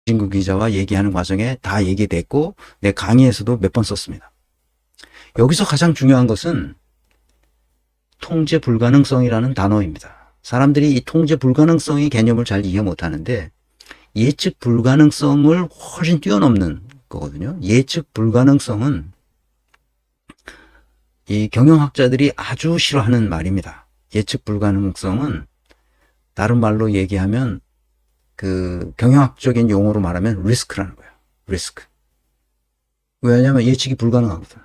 진구 기자와 얘기하는 과정에 다 얘기됐고 내 강의에서도 몇 번 썼습니다. 여기서 가장 중요한 것은 통제 불가능성이라는 단어입니다. 사람들이 이 통제 불가능성의 개념을 잘 이해 못하는데 예측 불가능성을 훨씬 뛰어넘는 거거든요. 예측 불가능성은 이 경영학자들이 아주 싫어하는 말입니다. 예측 불가능성은 다른 말로 얘기하면 그 경영학적인 용어로 말하면 리스크라는 거예요. 리스크. 왜냐하면 예측이 불가능하거든.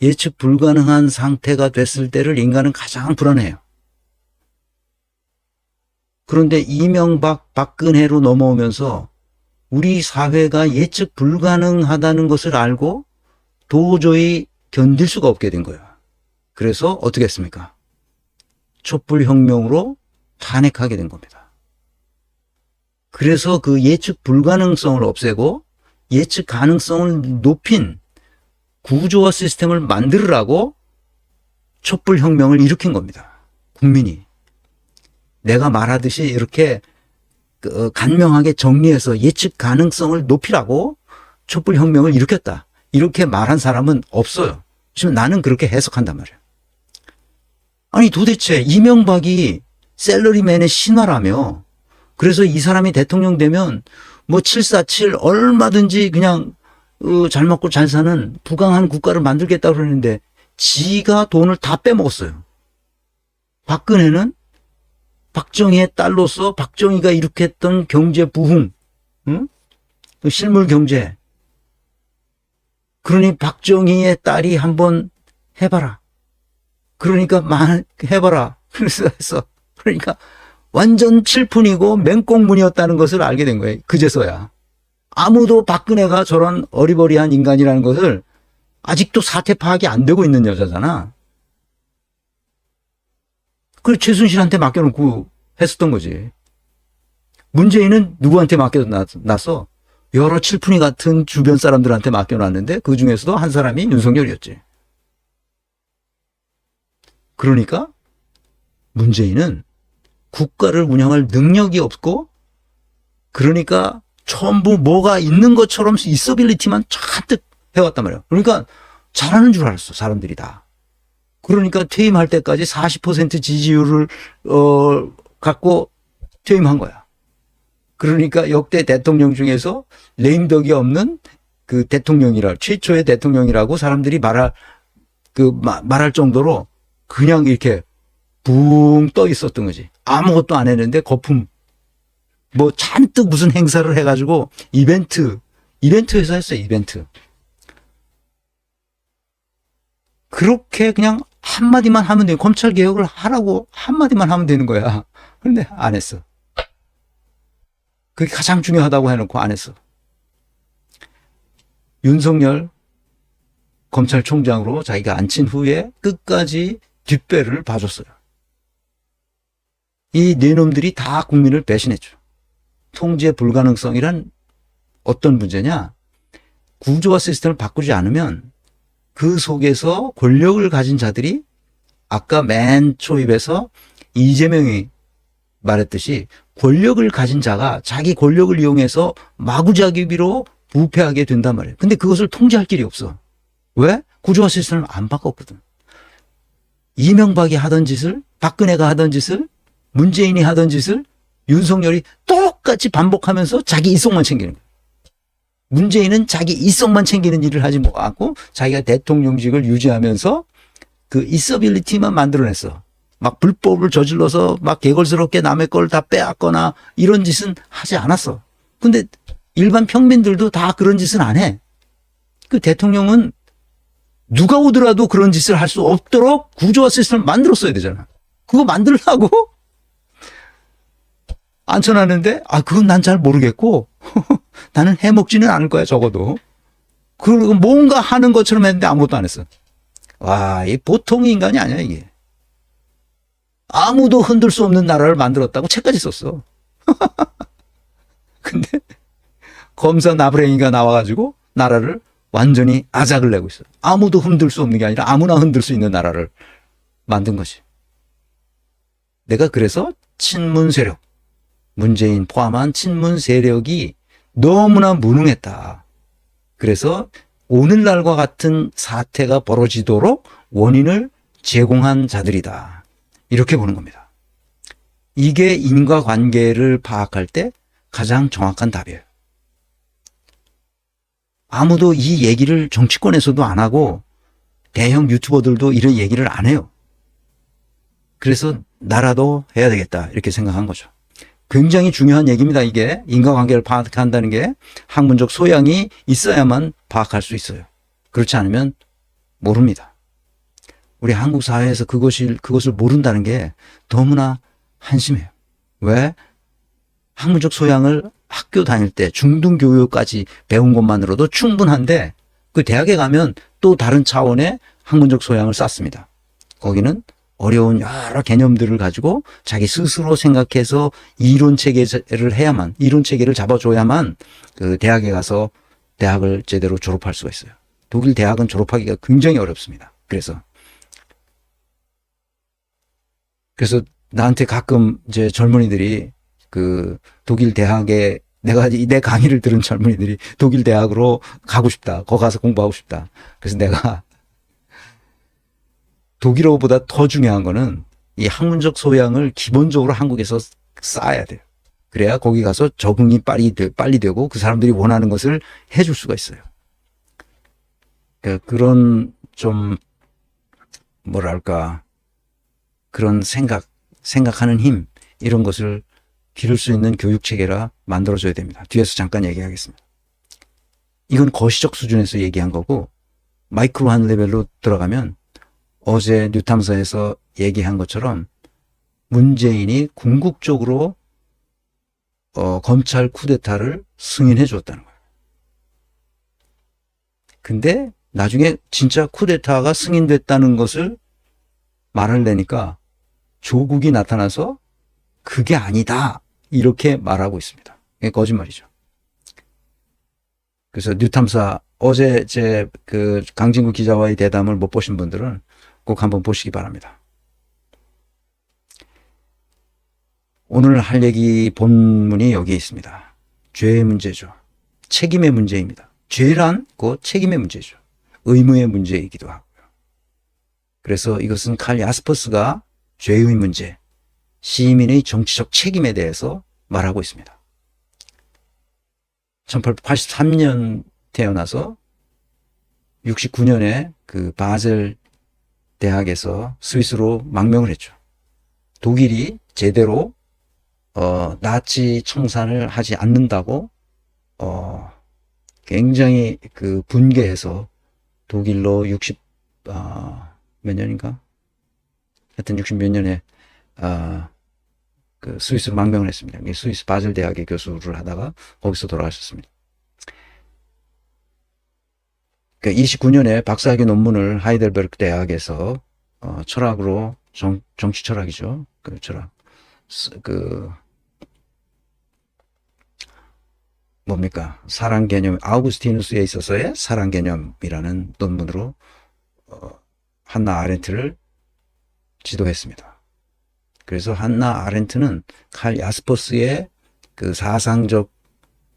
예측 불가능한 상태가 됐을 때를 인간은 가장 불안해요. 그런데 이명박, 박근혜로 넘어오면서 우리 사회가 예측 불가능하다는 것을 알고 도저히 견딜 수가 없게 된 거예요. 그래서 어떻게 했습니까? 촛불혁명으로 탄핵하게 된 겁니다. 그래서 그 예측 불가능성을 없애고 예측 가능성을 높인 구조와 시스템을 만들으라고 촛불혁명을 일으킨 겁니다. 국민이. 내가 말하듯이 이렇게 간명하게 정리해서 예측 가능성을 높이라고 촛불혁명을 일으켰다. 이렇게 말한 사람은 없어요. 지금 나는 그렇게 해석한단 말이에요. 아니 도대체 이명박이 셀러리맨의 신화라며 그래서 이 사람이 대통령 되면 뭐 747 얼마든지 그냥 잘 먹고 잘 사는 부강한 국가를 만들겠다고 그러는데 지가 돈을 다 빼먹었어요. 박근혜는 박정희의 딸로서 박정희가 일으켰던 경제 부흥, 응? 실물 경제. 그러니 박정희의 딸이 한번 해봐라. 그러니까 해봐라. 그래서 해서 그러니까 완전 칠푼이고 맹꽁문이었다는 것을 알게 된 거예요. 그제서야. 아무도 박근혜가 저런 어리버리한 인간이라는 것을 아직도 사태 파악이 안 되고 있는 여자잖아. 그걸 최순실한테 맡겨놓고 했었던 거지. 문재인은 누구한테 맡겨놨어? 여러 칠푼이 같은 주변 사람들한테 맡겨놨는데 그 중에서도 한 사람이 윤석열이었지. 그러니까 문재인은 국가를 운영할 능력이 없고 그러니까 전부 뭐가 있는 것처럼 있어빌리티만 잔뜩 해왔단 말이에요. 그러니까 잘하는 줄 알았어 사람들이 다. 그러니까 퇴임할 때까지 40% 지지율을 갖고 퇴임한 거야. 그러니까 역대 대통령 중에서 레임덕이 없는 그 대통령이라 최초의 대통령이라고 사람들이 말할 정도로 그냥 이렇게 붕 떠 있었던 거지. 아무것도 안 했는데 거품 뭐 잔뜩 무슨 행사를 해가지고 이벤트에서 했어요. 이벤트. 그렇게 그냥 한마디만 하면 돼. 검찰 개혁을 하라고 한마디만 하면 되는 거야. 그런데 안 했어. 그게 가장 중요하다고 해놓고 안 했어. 윤석열 검찰총장으로 자기가 앉힌 후에 끝까지 뒷배를 봐줬어요. 이 네놈들이 다 국민을 배신했죠. 통제 불가능성이란 어떤 문제냐? 구조와 시스템을 바꾸지 않으면 그 속에서 권력을 가진 자들이 아까 맨 초입에서 이재명이 말했듯이 권력을 가진 자가 자기 권력을 이용해서 마구자기비로 부패하게 된단 말이에요. 근데 그것을 통제할 길이 없어. 왜? 구조와 시스템을 안 바꿨거든. 이명박이 하던 짓을, 박근혜가 하던 짓을, 문재인이 하던 짓을 윤석열이 똑같이 반복하면서 자기 이성만 챙기는 거예요. 문재인은 자기 이성만 챙기는 일을 하지 않고 자기가 대통령직을 유지하면서 그 있어빌리티만 만들어냈어. 막 불법을 저질러서 막 개걸스럽게 남의 걸 다 빼앗거나 이런 짓은 하지 않았어. 근데 일반 평민들도 다 그런 짓은 안 해. 그 대통령은 누가 오더라도 그런 짓을 할 수 없도록 구조와 시스템을 만들었어야 되잖아. 그거 만들려고 앉혀놨는데 그건 난 잘 모르겠고 나는 해먹지는 않을 거야 적어도. 그리고 뭔가 하는 것처럼 했는데 아무것도 안 했어. 와, 이 보통 인간이 아니야 이게. 아무도 흔들 수 없는 나라를 만들었다고 책까지 썼어. 근데 검사 나부랭이가 나와가지고 나라를 완전히 아작을 내고 있어. 아무도 흔들 수 없는 게 아니라 아무나 흔들 수 있는 나라를 만든 거지. 내가 그래서 친문 세력, 문재인 포함한 친문 세력이 너무나 무능했다. 그래서 오늘날과 같은 사태가 벌어지도록 원인을 제공한 자들이다. 이렇게 보는 겁니다. 이게 인과관계를 파악할 때 가장 정확한 답이에요. 아무도 이 얘기를 정치권에서도 안 하고 대형 유튜버들도 이런 얘기를 안 해요. 그래서 나라도 해야 되겠다 이렇게 생각한 거죠. 굉장히 중요한 얘기입니다. 이게 인과관계를 파악한다는 게 학문적 소양이 있어야만 파악할 수 있어요. 그렇지 않으면 모릅니다. 우리 한국 사회에서 그것을 모른다는 게 너무나 한심해요. 왜? 학문적 소양을 학교 다닐 때 중등교육까지 배운 것만으로도 충분한데 그 대학에 가면 또 다른 차원의 학문적 소양을 쌓습니다. 거기는 어려운 여러 개념들을 가지고 자기 스스로 생각해서 이론 체계를 해야만, 이론 체계를 잡아줘야만 그 대학에 가서 대학을 제대로 졸업할 수가 있어요. 독일 대학은 졸업하기가 굉장히 어렵습니다. 그래서 나한테 가끔 이제 젊은이들이 그 독일 대학에 내 강의를 들은 젊은이들이 독일 대학으로 가고 싶다. 거기 가서 공부하고 싶다. 그래서 내가 독일어보다 더 중요한 거는 이 학문적 소양을 기본적으로 한국에서 쌓아야 돼요. 그래야 거기 가서 적응이 빨리 되고 그 사람들이 원하는 것을 해줄 수가 있어요. 그런 좀 뭐랄까 그런 생각하는 힘 이런 것을 기를 수 있는 교육 체계라 만들어줘야 됩니다. 뒤에서 잠깐 얘기하겠습니다. 이건 거시적 수준에서 얘기한 거고 마이크로한 레벨로 들어가면 어제 뉴탐사에서 얘기한 것처럼 문재인이 궁극적으로 검찰 쿠데타를 승인해 주었다는 거예요. 근데 나중에 진짜 쿠데타가 승인됐다는 것을 말을 내니까 조국이 나타나서 그게 아니다 이렇게 말하고 있습니다. 이게 거짓말이죠. 그래서 뉴탐사 어제 제 그 강진구 기자와의 대담을 못 보신 분들은 꼭 한번 보시기 바랍니다. 오늘 할 얘기 본문이 여기에 있습니다. 죄의 문제죠. 책임의 문제입니다. 죄란 그 책임의 문제죠. 의무의 문제이기도 하고요. 그래서 이것은 칼 야스퍼스가 죄의 문제, 시민의 정치적 책임에 대해서 말하고 있습니다. 1883년 태어나서 69년에 그 바젤 대학에서 스위스로 망명을 했죠. 독일이 제대로 나치 청산을 하지 않는다고 굉장히 그 분개해서 독일로 60몇 년인가? 하여튼 60몇 년에 그 스위스로 망명을 했습니다. 스위스 바젤 대학의 교수를 하다가 거기서 돌아가셨습니다. 그러니까 29년에 박사학위 논문을 하이델베르크 대학에서 철학으로 정치 철학이죠. 그 철학 뭡니까? 사랑 개념 아우구스티누스에 있어서의 사랑 개념이라는 논문으로 한나 아렌트를 지도했습니다. 그래서 한나 아렌트는 칼 야스퍼스의 그 사상적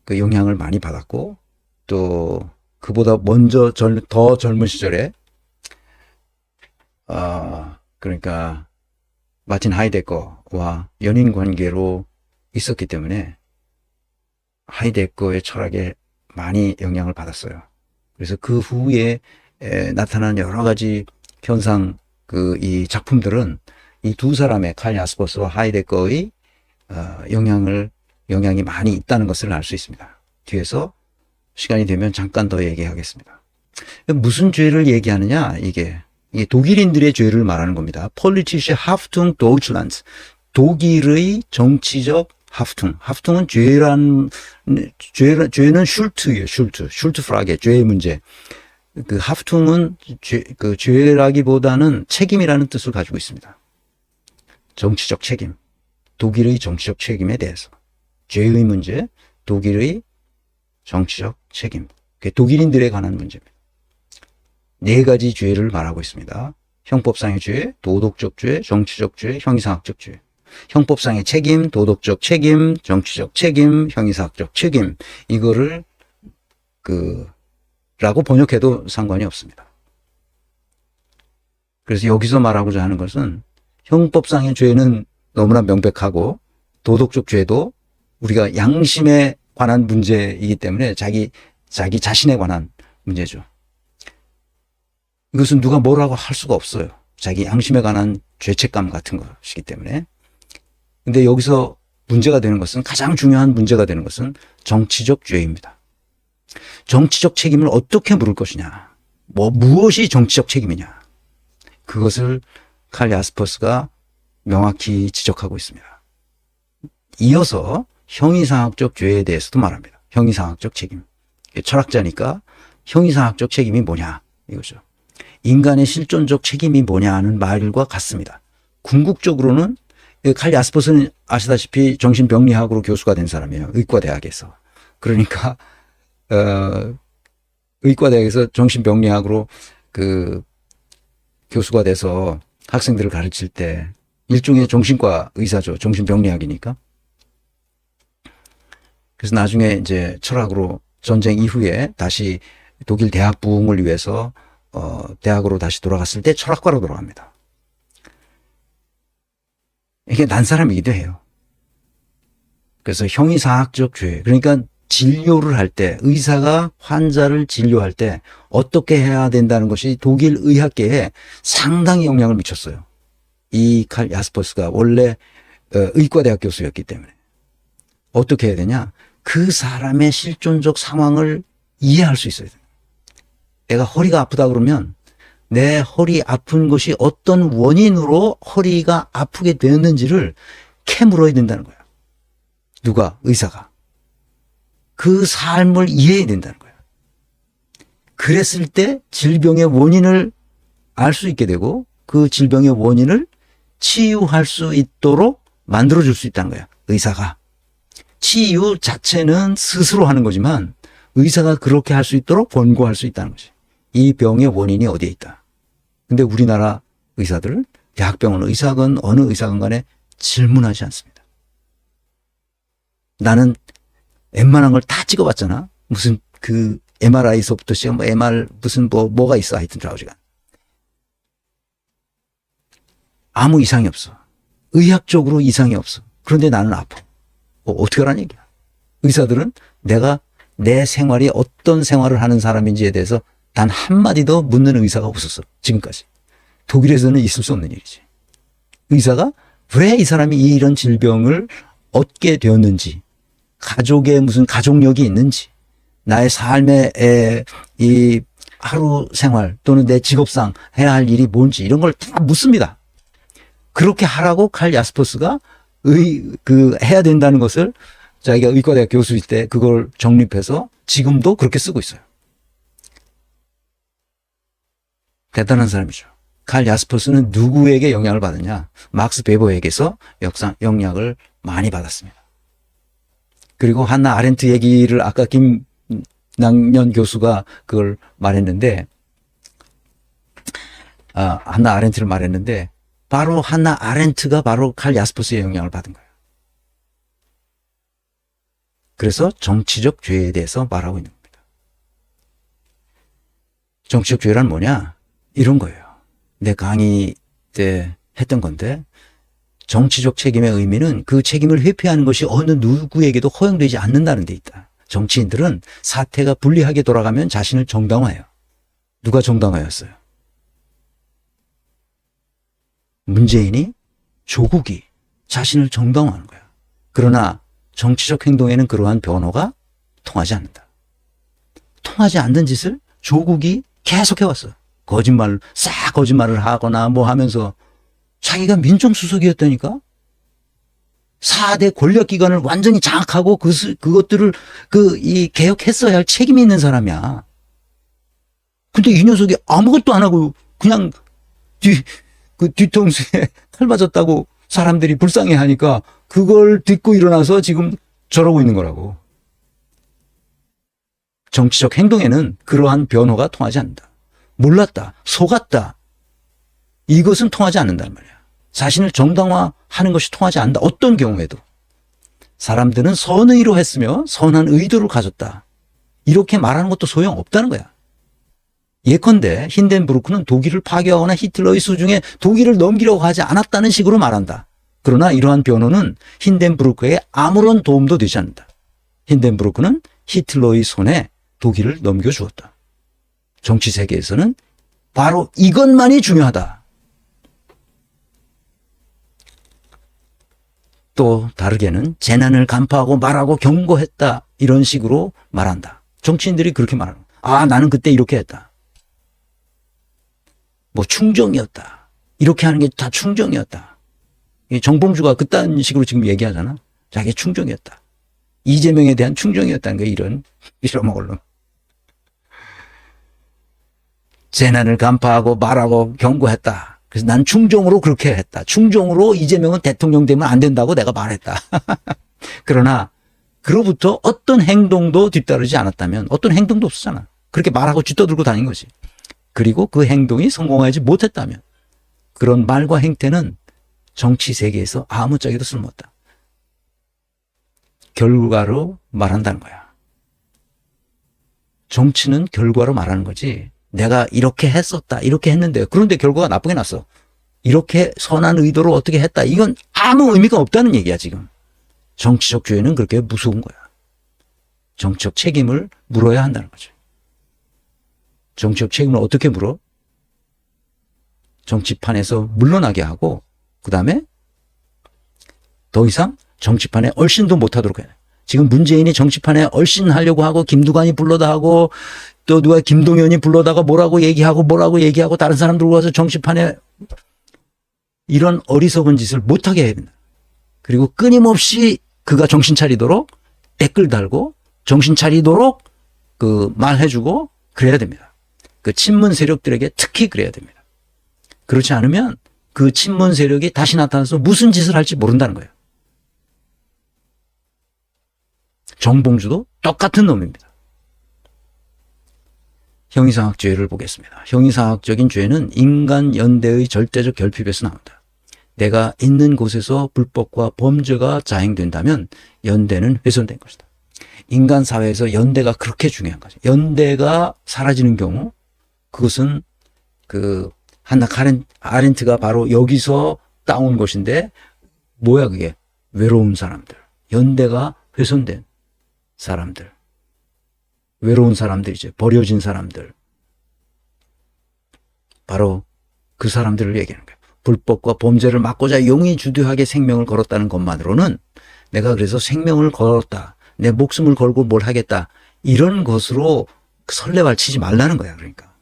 그 영향을 많이 받았고 또 그보다 먼저 더 젊은 시절에 그러니까 마틴 하이데거와 연인 관계로 있었기 때문에 하이데거의 철학에 많이 영향을 받았어요. 그래서 그 후에 나타난 여러 가지 현상 이 작품들은 이 두 사람의 칼 야스퍼스와 하이데거의 영향이 많이 있다는 것을 알 수 있습니다. 뒤에서 시간이 되면 잠깐 더 얘기하겠습니다. 무슨 죄를 얘기하느냐? 이게 독일인들의 죄를 말하는 겁니다. Politische Haftung Deutschlands. 독일의 정치적 하프퉁. 하프퉁은 죄는 슐트예요. 슐트프라게, 죄의 문제. 그 하프퉁은 죄라기보다는 책임이라는 뜻을 가지고 있습니다. 정치적 책임. 독일의 정치적 책임에 대해서. 죄의 문제, 독일의 정치적 책임. 그게 독일인들에 관한 문제입니다. 네 가지 죄를 말하고 있습니다. 형법상의 죄, 도덕적 죄, 정치적 죄, 형이상학적 죄. 형법상의 책임, 도덕적 책임, 정치적 책임, 형이사학적 책임, 이거를 라고 번역해도 상관이 없습니다. 그래서 여기서 말하고자 하는 것은 형법상의 죄는 너무나 명백하고 도덕적 죄도 우리가 양심에 관한 문제이기 때문에 자기 자신에 관한 문제죠. 이것은 누가 뭐라고 할 수가 없어요. 자기 양심에 관한 죄책감 같은 것이기 때문에. 근데 여기서 문제가 되는 것은, 가장 중요한 문제가 되는 것은 정치적 죄입니다. 정치적 책임을 어떻게 물을 것이냐, 무엇이 정치적 책임이냐, 그것을 칼 야스퍼스가 명확히 지적하고 있습니다. 이어서 형이상학적 죄에 대해서도 말합니다. 형이상학적 책임. 철학자니까 형이상학적 책임이 뭐냐 이거죠. 인간의 실존적 책임이 뭐냐는 말과 같습니다. 궁극적으로는 칼 야스퍼스는 아시다시피 정신병리학으로 교수가 된 사람이에요. 의과대학에서. 그러니까 의과대학에서 정신병리학으로 교수가 돼서 학생들을 가르칠 때 일종의 정신과 의사죠. 정신병리학이니까. 그래서 나중에 이제 철학으로 전쟁 이후에 다시 독일 대학 부흥을 위해서 대학으로 다시 돌아갔을 때 철학과로 돌아갑니다. 이게 난 사람이기도 해요. 그래서 형이상학적 죄, 그러니까 진료를 할 때, 의사가 환자를 진료할 때 어떻게 해야 된다는 것이 독일 의학계에 상당히 영향을 미쳤어요. 이 칼 야스퍼스가 원래 의과대학 교수였기 때문에. 어떻게 해야 되냐? 그 사람의 실존적 상황을 이해할 수 있어야 돼요. 내가 허리가 아프다 그러면 내 허리 아픈 것이 어떤 원인으로 허리가 아프게 되었는지를 캐물어야 된다는 거야. 누가? 의사가. 그 삶을 이해해야 된다는 거야. 그랬을 때 질병의 원인을 알 수 있게 되고 그 질병의 원인을 치유할 수 있도록 만들어줄 수 있다는 거야. 의사가. 치유 자체는 스스로 하는 거지만 의사가 그렇게 할 수 있도록 권고할 수 있다는 거지. 이 병의 원인이 어디에 있다. 근데 우리나라 의사들은 대학병원 의사건 어느 의사건 간에 질문하지 않습니다. 나는 웬만한 걸 다 찍어봤잖아. 무슨 MRI서부터 시작, MR 무슨 뭐가 있어. 하여튼 좌우지간. 아무 이상이 없어. 의학적으로 이상이 없어. 그런데 나는 아파. 어떻게 하라는 얘기야. 의사들은 내가 내 생활이 어떤 생활을 하는 사람인지에 대해서 단 한마디도 묻는 의사가 없었어. 지금까지. 독일에서는 있을 수 없는 일이지. 의사가 왜 이 사람이 이런 질병을 얻게 되었는지, 가족에 무슨 가족력이 있는지, 나의 삶의 이 하루 생활 또는 내 직업상 해야 할 일이 뭔지 이런 걸 다 묻습니다. 그렇게 하라고 칼 야스퍼스가 해야 된다는 것을 자기가 의과대학 교수일 때 그걸 정립해서 지금도 그렇게 쓰고 있어요. 대단한 사람이죠. 칼 야스퍼스는 누구에게 영향을 받았냐? 막스 베버에게서 영향을 많이 받았습니다. 그리고 한나 아렌트 얘기를 아까 김남년 교수가 그걸 말했는데, 한나 아렌트를 말했는데, 바로 한나 아렌트가 바로 칼 야스퍼스의 영향을 받은 거예요. 그래서 정치적 죄에 대해서 말하고 있는 겁니다. 정치적 죄란 뭐냐? 이런 거예요. 내 강의 때 했던 건데, 정치적 책임의 의미는 그 책임을 회피하는 것이 어느 누구에게도 허용되지 않는다는 데 있다. 정치인들은 사태가 불리하게 돌아가면 자신을 정당화해요. 누가 정당화였어요? 문재인이, 조국이 자신을 정당화하는 거야. 그러나 정치적 행동에는 그러한 변호가 통하지 않는다. 통하지 않는 짓을 조국이 계속 해왔어요. 거짓말을 하거나 뭐 하면서 자기가 민정수석이었다니까? 4대 권력기관을 완전히 장악하고 그것들을 이 개혁했어야 할 책임이 있는 사람이야. 근데 이 녀석이 아무것도 안 하고 그냥 뒤통수에 칼 맞았다고 사람들이 불쌍해 하니까 그걸 듣고 일어나서 지금 저러고 있는 거라고. 정치적 행동에는 그러한 변호가 통하지 않는다. 몰랐다, 속았다, 이것은 통하지 않는단 말이야. 자신을 정당화하는 것이 통하지 않는다. 어떤 경우에도. 사람들은 선의로 했으며 선한 의도를 가졌다. 이렇게 말하는 것도 소용없다는 거야. 예컨대 힌덴부르크는 독일을 파괴하거나 히틀러의 수중에 독일을 넘기려고 하지 않았다는 식으로 말한다. 그러나 이러한 변호는 힌덴부르크에 아무런 도움도 되지 않는다. 힌덴부르크는 히틀러의 손에 독일을 넘겨주었다. 정치 세계에서는 바로 이것만이 중요하다. 또 다르게는 재난을 간파하고 말하고 경고했다. 이런 식으로 말한다. 정치인들이 그렇게 말하는 거야. 나는 그때 이렇게 했다. 뭐 충정이었다. 이렇게 하는 게 다 충정이었다. 정봉주가 그딴 식으로 지금 얘기하잖아. 자기 충정이었다. 이재명에 대한 충정이었다는 거야. 이런 빌어먹을로. 재난을 간파하고 말하고 경고했다. 그래서 난 충정으로 그렇게 했다. 충정으로 이재명은 대통령 되면 안 된다고 내가 말했다. 그러나 그로부터 어떤 행동도 뒤따르지 않았다면 어떤 행동도 없었잖아. 그렇게 말하고 쥐떠들고 다닌 거지. 그리고 그 행동이 성공하지 못했다면 그런 말과 행태는 정치 세계에서 아무짝에도 쓸모없다. 결과로 말한다는 거야. 정치는 결과로 말하는 거지. 내가 이렇게 했었다. 이렇게 했는데 그런데 결과가 나쁘게 났어. 이렇게 선한 의도로 어떻게 했다. 이건 아무 의미가 없다는 얘기야 지금. 정치적 죄는 그렇게 무서운 거야. 정치적 책임을 물어야 한다는 거죠. 정치적 책임을 어떻게 물어? 정치판에서 물러나게 하고 그 다음에 더 이상 정치판에 얼씬도 못하도록 해. 지금 문재인이 정치판에 얼씬하려고 하고 김두관이 불러다 하고 또 누가 김동연이 불러다가 뭐라고 얘기하고 다른 사람들 와서 정치판에 이런 어리석은 짓을 못하게 해야 된다. 그리고 끊임없이 그가 정신 차리도록 댓글 달고 정신 차리도록 그 말해주고 그래야 됩니다. 그 친문 세력들에게 특히 그래야 됩니다. 그렇지 않으면 그 친문 세력이 다시 나타나서 무슨 짓을 할지 모른다는 거예요. 정봉주도 똑같은 놈입니다. 형이상학 죄를 보겠습니다. 형이상학적인 죄는 인간 연대의 절대적 결핍에서 나온다. 내가 있는 곳에서 불법과 범죄가 자행된다면 연대는 훼손된 것이다. 인간 사회에서 연대가 그렇게 중요한 거죠. 연대가 사라지는 경우 그것은 그 한나 아렌트가 바로 여기서 따온 것인데 뭐야 그게? 외로운 사람들. 연대가 훼손된 사람들. 외로운 사람들이죠. 버려진 사람들. 바로 그 사람들을 얘기하는 거예요. 불법과 범죄를 막고자 용의주도하게 생명을 걸었다는 것만으로는 내가 그래서 생명을 걸었다. 내 목숨을 걸고 뭘 하겠다. 이런 것으로 설레발 치지 말라는 거야. 그러니까.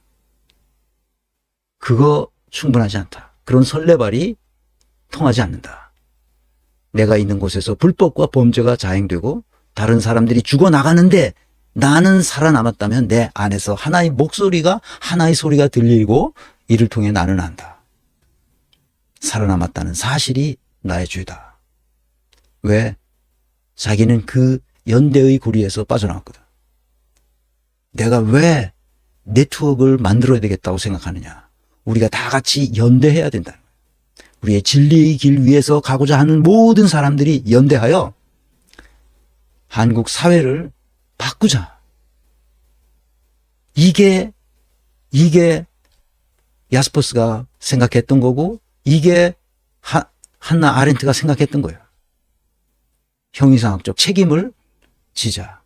그거 충분하지 않다. 그런 설레발이 통하지 않는다. 내가 있는 곳에서 불법과 범죄가 자행되고 다른 사람들이 죽어나가는데 나는 살아남았다면 내 안에서 하나의 목소리가 하나의 소리가 들리고 이를 통해 나는 안다. 살아남았다는 사실이 나의 죄다. 왜? 자기는 그 연대의 고리에서 빠져나왔거든. 내가 왜 네트워크를 만들어야 되겠다고 생각하느냐. 우리가 다 같이 연대해야 된다는 거예요. 우리의 진리의 길 위에서 가고자 하는 모든 사람들이 연대하여 한국 사회를 바꾸자. 이게 야스퍼스가 생각했던 거고 이게 한나 아렌트가 생각했던 거예요. 형이상학적 책임을 지자.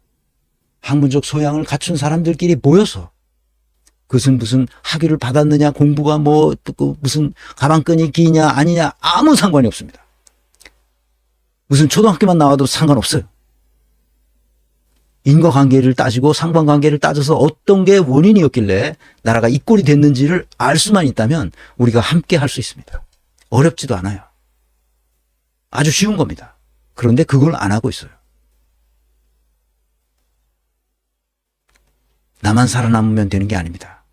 학문적 소양을 갖춘 사람들끼리 모여서 그것은 무슨 학위를 받았느냐 공부가 뭐 무슨 가방끈이 기냐 아니냐 아무 상관이 없습니다. 무슨 초등학교만 나와도 상관없어요. 인과관계를 따지고 상관관계를 따져서 어떤 게 원인이었길래 나라가 이 꼴이 됐는지를 알 수만 있다면 우리가 함께 할 수 있습니다. 어렵지도 않아요. 아주 쉬운 겁니다. 그런데 그걸 안 하고 있어요. 나만 살아남으면 되는 게 아닙니다.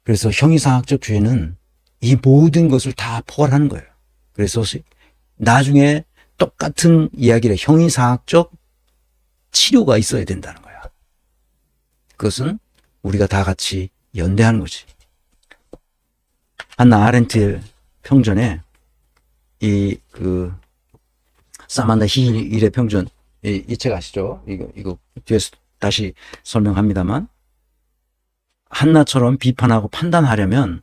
그래서 형이상학적 죄는 이 모든 것을 다 포괄하는 거예요. 그래서 나중에 똑같은 이야기를 형이상학적 치료가 있어야 된다는 거야. 그것은 우리가 다 같이 연대하는 거지. 한나 아렌트의 평전에 사만다 힐의 평전, 이 책 아시죠? 이거 뒤에서 다시 설명합니다만, 한나처럼 비판하고 판단하려면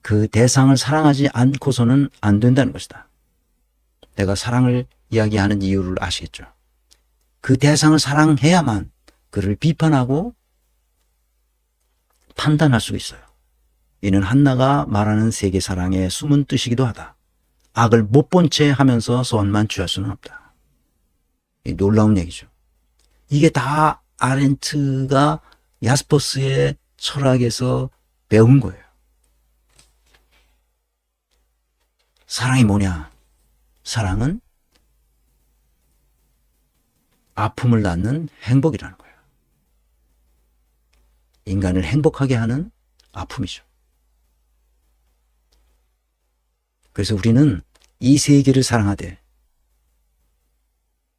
그 대상을 사랑하지 않고서는 안 된다는 것이다. 내가 사랑을 이야기하는 이유를 아시겠죠? 그 대상을 사랑해야만 그를 비판하고 판단할 수 있어요. 이는 한나가 말하는 세계 사랑의 숨은 뜻이기도 하다. 악을 못 본 채 하면서 선만 취할 수는 없다. 이 놀라운 얘기죠. 이게 다 아렌트가 야스퍼스의 철학에서 배운 거예요. 사랑이 뭐냐? 사랑은 아픔을 낳는 행복이라는 거예요. 인간을 행복하게 하는 아픔이죠. 그래서 우리는 이 세계를 사랑하되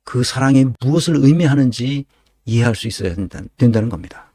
그 사랑이 무엇을 의미하는지 이해할 수 있어야 된다는 겁니다.